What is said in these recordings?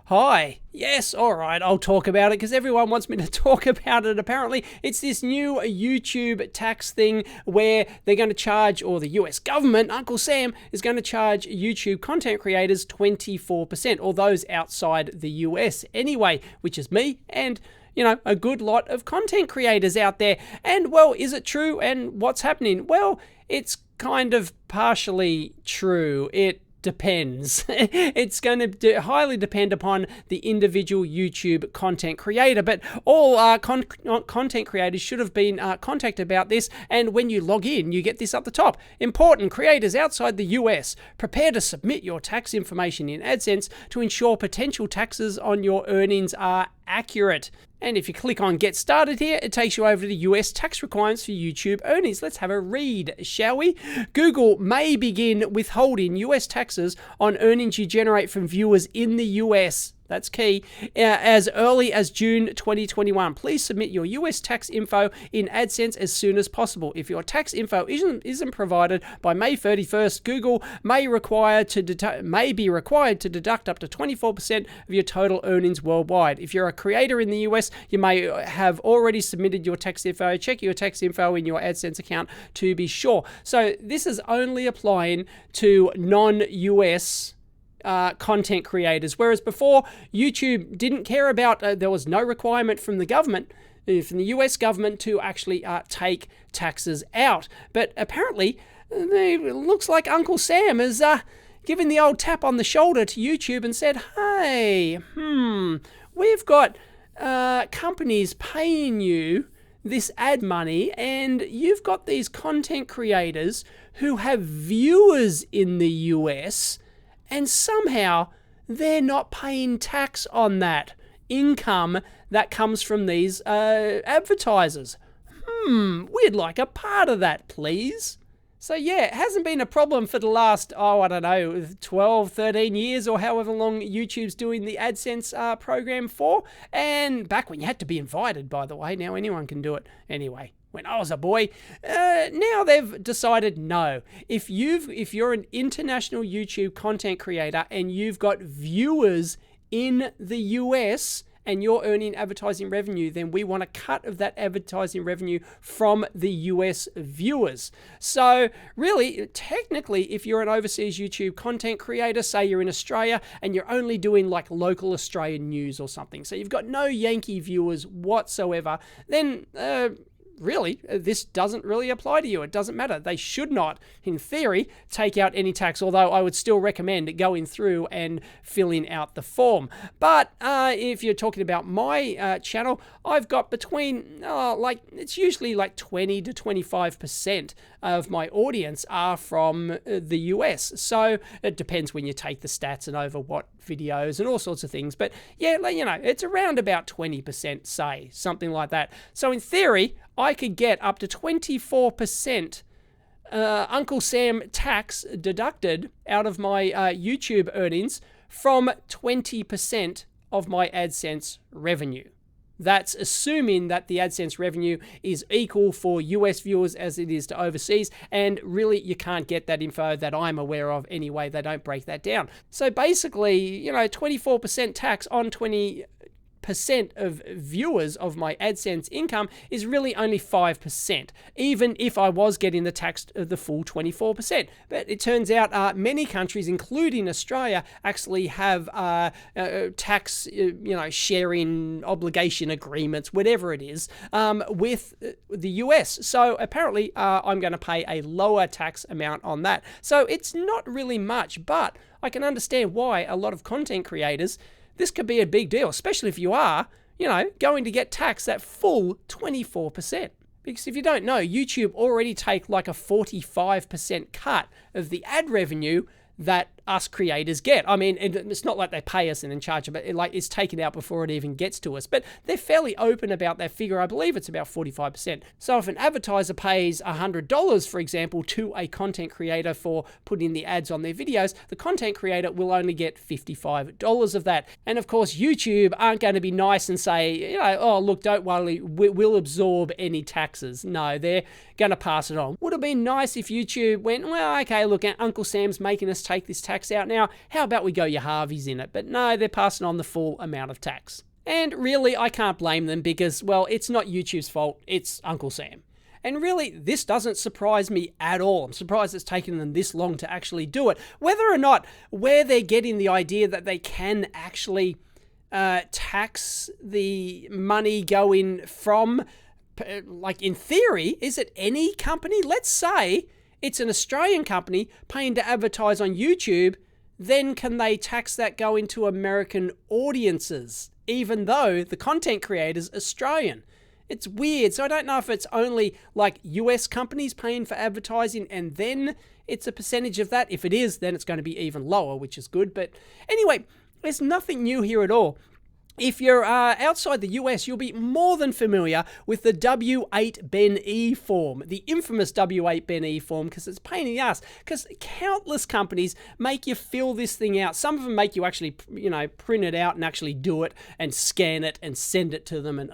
Hi. Yes, alright, I'll talk about it because everyone wants me to talk about it apparently. It's this new YouTube tax thing where they're going to charge, or the US government, Uncle Sam, is going to charge YouTube content creators 24%, or those outside the US anyway, which is me and a good lot of content creators out there. And well, is it true? And what's happening? Well, it's kind of partially true. It depends. It's going to highly depend upon the individual YouTube content creator, but all content creators should have been contacted about this. And when you log in, you get this up the top. Important: creators outside the US, prepare to submit your tax information in Adsense to ensure potential taxes on your earnings are accurate. And if you click on Get Started here, it takes you over to the US tax requirements for YouTube earnings. Let's have a read, shall we? Google may begin withholding US taxes on earnings you generate from viewers in the US. That's key. As early as June 2021. Please submit your US tax info in Adsense as soon as possible. If your tax info isn't provided by May 31st, Google may be required to deduct up to 24% of your total earnings worldwide. If you're a creator in the US, you may have already submitted your tax info. Check your tax info in your Adsense account to be sure. So this is only applying to non-US content creators, whereas before YouTube didn't care about, there was no requirement from the government, from the US government, to actually take taxes out. But apparently it looks like Uncle Sam has given the old tap on the shoulder to YouTube and said, hey, we've got companies paying you this ad money, and you've got these content creators who have viewers in the US, and somehow they're not paying tax on that income that comes from these advertisers. We'd like a part of that, please. So yeah, it hasn't been a problem for the last, 12, 13 years, or however long YouTube's doing the AdSense program for. And back when you had to be invited, by the way. Now anyone can do it. Anyway, when I was a boy, now they've decided no. If you're an international YouTube content creator and you've got viewers in the US and you're earning advertising revenue, then we want a cut of that advertising revenue from the US viewers. So really, technically, if you're an overseas YouTube content creator, say you're in Australia and you're only doing like local Australian news or something, so you've got no Yankee viewers whatsoever, then really, this doesn't really apply to you. It doesn't matter. They should not, in theory, take out any tax, although I would still recommend going through and filling out the form. But if you're talking about my channel, I've got between, it's usually like 20 to 25% of my audience are from the US. So it depends when you take the stats and over what videos and all sorts of things. But yeah, it's around about 20%, say, something like that. So in theory, I could get up to 24% Uncle Sam tax deducted out of my YouTube earnings from 20% of my AdSense revenue. That's assuming that the AdSense revenue is equal for US viewers as it is to overseas, and really you can't get that info that I'm aware of anyway. They don't break that down. So basically, 24% tax on 20% of viewers of my AdSense income is really only 5%, even if I was getting the tax of the full 24%. But it turns out many countries, including Australia, actually have tax, sharing obligation agreements, whatever it is, with the US. So apparently I'm going to pay a lower tax amount on that. So it's not really much, but I can understand why a lot of content creators, this could be a big deal, especially if you are, going to get taxed that full 24%. Because if you don't know, YouTube already take like a 45% cut of the ad revenue that us creators get. I mean, it's not like they pay us and then charge it, but it's taken out before it even gets to us. But they're fairly open about that figure. I believe it's about 45%. So if an advertiser pays $100, for example, to a content creator for putting the ads on their videos, the content creator will only get $55 of that. And of course, YouTube aren't going to be nice and say, oh, look, don't worry, we'll absorb any taxes. No, they're going to pass it on. Would have been nice if YouTube went, well, okay, look, Uncle Sam's making us take this tax tax out now. How about we go your halvies in it? But no, they're passing on the full amount of tax. And really, I can't blame them because, well, it's not YouTube's fault, it's Uncle Sam. And really, this doesn't surprise me at all. I'm surprised it's taken them this long to actually do it. Whether or not where they're getting the idea that they can actually tax the money going from, like in theory, is it any company? Let's say it's an Australian company paying to advertise on YouTube, then can they tax that going to American audiences, even though the content creator's Australian? It's weird. So I don't know if it's only like US companies paying for advertising and then it's a percentage of that. If it is, then it's going to be even lower, which is good. But anyway, there's nothing new here at all. If you're outside the US, you'll be more than familiar with the W8BEN form, the infamous W8BEN form, because it's a pain in the ass, because countless companies make you fill this thing out. Some of them make you actually, print it out and actually do it and scan it and send it to them. And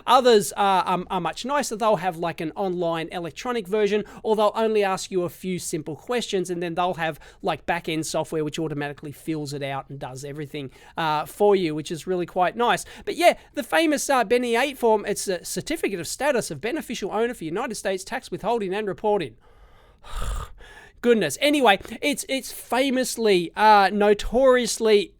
others are much nicer. They'll have like an online electronic version, or they'll only ask you a few simple questions, and then they'll have like back-end software which automatically fills it out and does everything for you, which is really quite nice. But yeah, the famous BEN-E8 form, it's a certificate of status of beneficial owner for United States tax withholding and reporting. Goodness. Anyway, it's famously, notoriously,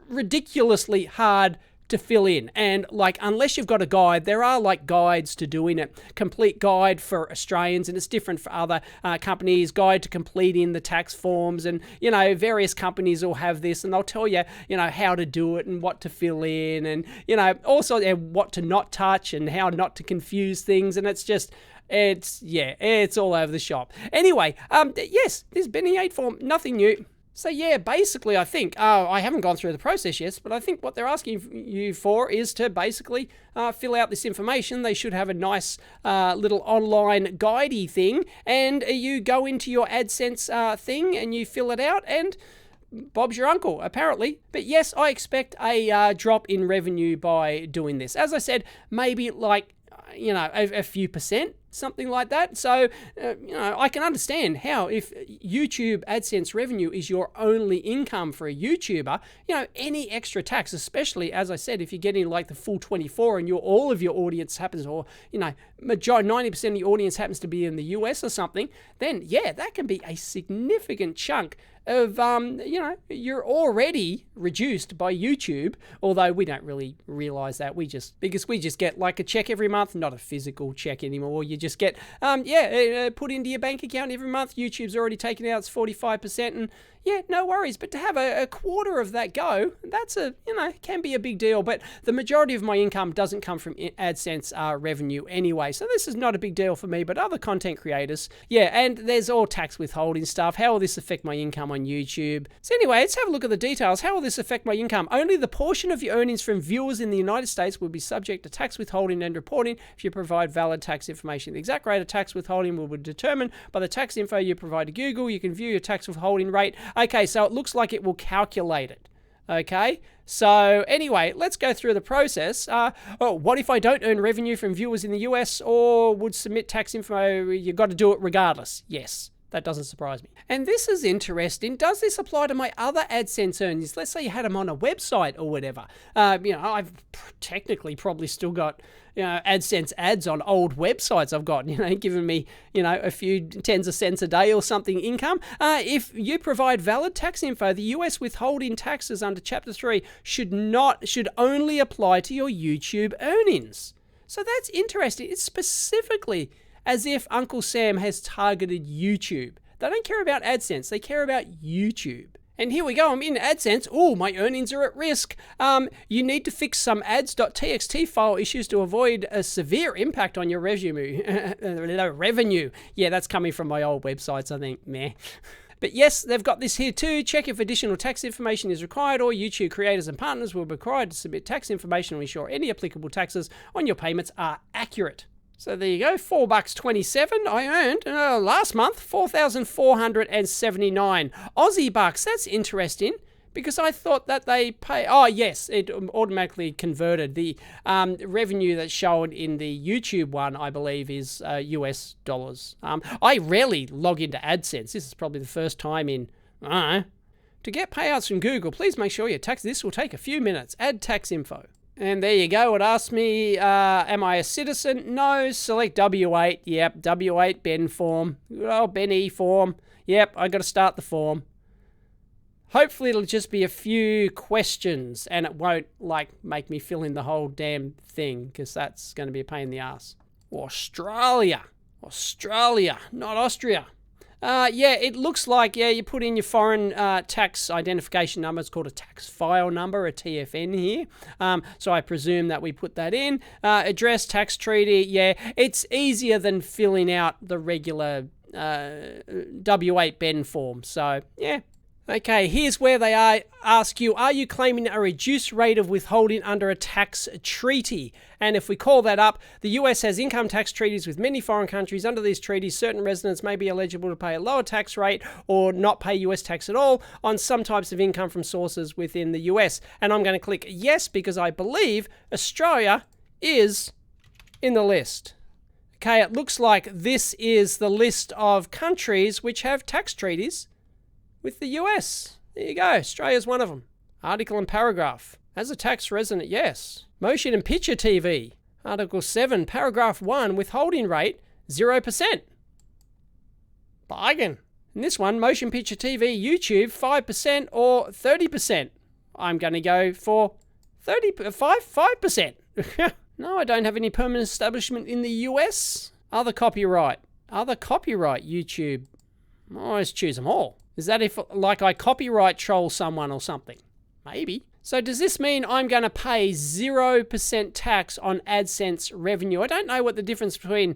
ridiculously hard to fill in, and like unless you've got a guide, there are like guides to doing it, complete guide for Australians, and it's different for other companies, guide to completing the tax forms, and various companies will have this, and they'll tell you how to do it and what to fill in, and also what to not touch and how not to confuse things, and it's all over the shop. Anyway, yes, this BEN-E8 form, nothing new. So yeah, basically I think, I haven't gone through the process yet, but I think what they're asking you for is to basically fill out this information. They should have a nice little online guidey thing, and you go into your AdSense thing and you fill it out, and Bob's your uncle, apparently. But yes, I expect a drop in revenue by doing this. As I said, maybe like, a few percent, something like that. So, I can understand how if YouTube AdSense revenue is your only income for a YouTuber, any extra tax, especially, as I said, if you're getting like the full 24 and all of your audience happens, or, majority, 90% of your audience happens to be in the US or something, then yeah, that can be a significant chunk of, you're already reduced by YouTube, although we don't really realize that. Because we just get like a check every month, not a physical check anymore. You just get, put into your bank account every month. YouTube's already taken out its 45%, and yeah, no worries. But to have a quarter of that go, that's can be a big deal. But the majority of my income doesn't come from AdSense revenue anyway. So this is not a big deal for me, but other content creators, yeah, and there's all tax withholding stuff. How will this affect my income on YouTube? So anyway, let's have a look at the details. How will this affect my income? Only the portion of your earnings from viewers in the United States will be subject to tax withholding and reporting if you provide valid tax information. The exact rate of tax withholding will be determined by the tax info you provide to Google. You can view your tax withholding rate. Okay, so it looks like it will calculate it. Okay, so anyway, let's go through the process. What if I don't earn revenue from viewers in the US or would submit tax info? You've got to do it regardless. Yes. That doesn't surprise me. And this is interesting. Does this apply to my other AdSense earnings? Let's say you had them on a website or whatever. I've technically probably still got, AdSense ads on old websites I've got, giving me, a few tens of cents a day or something income. If you provide valid tax info, the US withholding taxes under Chapter 3 should only apply to your YouTube earnings. So that's interesting. It's specifically as if Uncle Sam has targeted YouTube. They don't care about AdSense, they care about YouTube. And here we go, I'm in AdSense. Oh, my earnings are at risk. You need to fix some ads.txt file issues to avoid a severe impact on your revenue. Yeah, that's coming from my old websites, I think. Meh. But yes, they've got this here too. Check if additional tax information is required, or YouTube creators and partners will be required to submit tax information to ensure any applicable taxes on your payments are accurate. So there you go, $4.27. I earned last month 4,479 Aussie bucks. That's interesting because I thought that they pay. Oh yes, it automatically converted. The revenue that's shown in the YouTube one, I believe, is US dollars. I rarely log into AdSense. This is probably the first time in To get payouts from Google, please make sure your tax. This will take a few minutes. Add tax info. And there you go. It asked me, am I a citizen? No. Select W8. Yep, W8 Ben form. Oh, Ben E form. Yep, I got to start the form. Hopefully it'll just be a few questions and it won't like make me fill in the whole damn thing, because that's going to be a pain in the ass. Australia, not Austria. Yeah, it looks like, yeah, you put in your foreign tax identification number. It's called a tax file number, a TFN here. So I presume that we put that in. Address, tax treaty, yeah, it's easier than filling out the regular W8 Ben form. So, yeah. Okay, here's where they ask you, are you claiming a reduced rate of withholding under a tax treaty? And if we call that up, the US has income tax treaties with many foreign countries. Under these treaties, certain residents may be eligible to pay a lower tax rate or not pay US tax at all on some types of income from sources within the US. And I'm going to click yes, because I believe Australia is in the list. Okay, it looks like this is the list of countries which have tax treaties with the US. There you go. Australia's one of them. Article and paragraph. As a tax resident, yes. Motion and picture TV. Article 7, paragraph 1, withholding rate, 0%. Bargain. And this one, motion picture TV, YouTube, 5% or 30%. I'm going to go for 5%. No, I don't have any permanent establishment in the US. Other copyright, YouTube. I always choose them all. Is that if, like, I copyright troll someone or something? Maybe. So does this mean I'm going to pay 0% tax on AdSense revenue? I don't know what the difference between,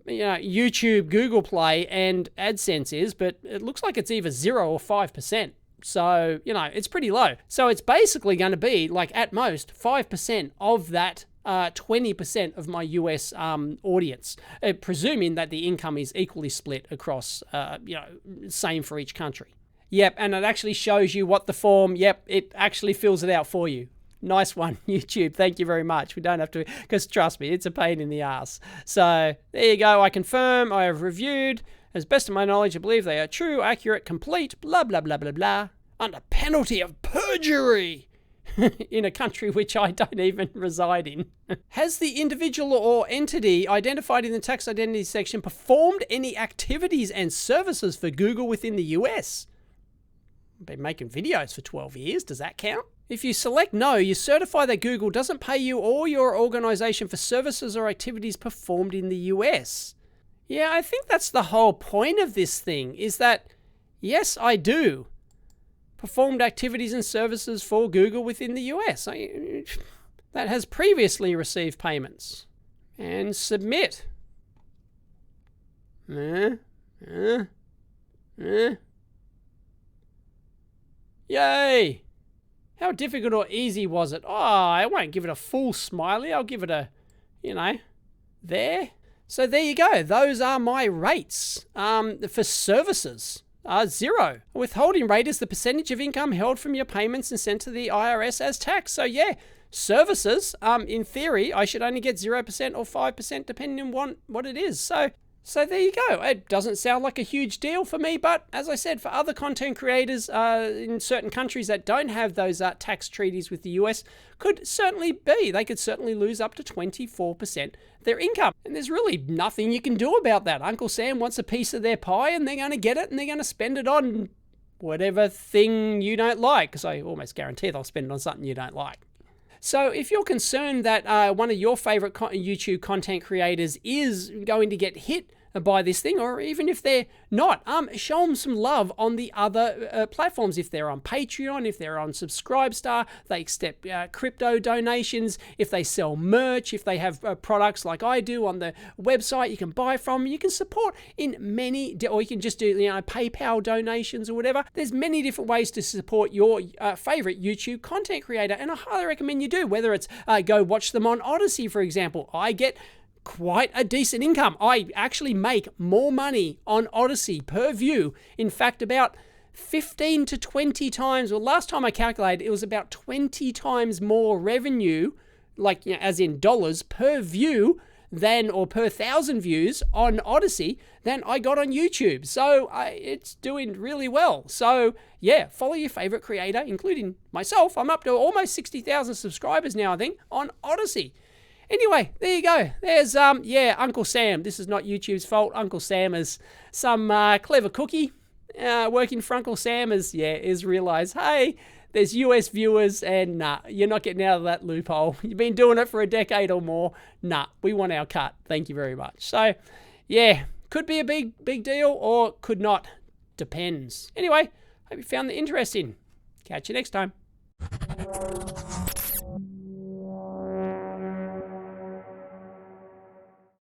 YouTube, Google Play, and AdSense is, but it looks like it's either 0 or 5%. So, it's pretty low. So it's basically going to be, like, at most, 5% of that 20% of my US audience, presuming that the income is equally split across, same for each country. Yep, and it actually shows you what the form, it actually fills it out for you. Nice one, YouTube. Thank you very much. We don't have to, because trust me, it's a pain in the ass. So there you go. I confirm, I have reviewed. As best of my knowledge, I believe they are true, accurate, complete, blah, blah, blah, blah, blah, under penalty of perjury. In a country which I don't even reside in. Has the individual or entity identified in the tax identity section performed any activities and services for Google within the US? I've been making videos for 12 years. Does that count? If you select no, you certify that Google doesn't pay you or your organization for services or activities performed in the US. Yeah, I think that's the whole point of this thing, is that, yes, I do. Performed activities and services for Google within the US. That has previously received payments. And submit. Yay! How difficult or easy was it? Oh, I won't give it a full smiley. I'll give it a, there. So there you go. Those are my rates for services. 0. Withholding rate is the percentage of income held from your payments and sent to the IRS as tax. So yeah, services, in theory, I should only get 0% or 5% depending on what it is. So there you go. It doesn't sound like a huge deal for me, but as I said, for other content creators in certain countries that don't have those tax treaties with the US, could certainly be. They could certainly lose up to 24% their income. And there's really nothing you can do about that. Uncle Sam wants a piece of their pie and they're going to get it and they're going to spend it on whatever thing you don't like, because I almost guarantee they'll spend it on something you don't like. So if you're concerned that one of your favorite YouTube content creators is going to get hit by this thing, or even if they're not, show them some love on the other platforms. If they're on Patreon, if they're on Subscribestar, they accept crypto donations. If they sell merch, if they have products like I do on the website you can buy from, you can support in many, or you can just do PayPal donations or whatever. There's many different ways to support your favorite YouTube content creator, and I highly recommend you do, whether it's go watch them on Odyssey, for example. I get quite a decent income. I actually make more money on Odyssey per view. In fact, about 15 to 20 times, well, last time I calculated, it was about 20 times more revenue, like, as in dollars per view, than, or per 1,000 views on Odyssey than I got on YouTube. So it's doing really well. So yeah, follow your favorite creator, including myself. I'm up to almost 60,000 subscribers now, I think, on Odyssey. Anyway, there you go. There's, yeah, Uncle Sam. This is not YouTube's fault. Uncle Sam is some clever cookie working for Uncle Sam is realized, hey, there's US viewers and nah, you're not getting out of that loophole. You've been doing it for a decade or more. Nah, we want our cut. Thank you very much. So, yeah, could be a big deal or could not. Depends. Anyway, hope you found it interesting. Catch you next time.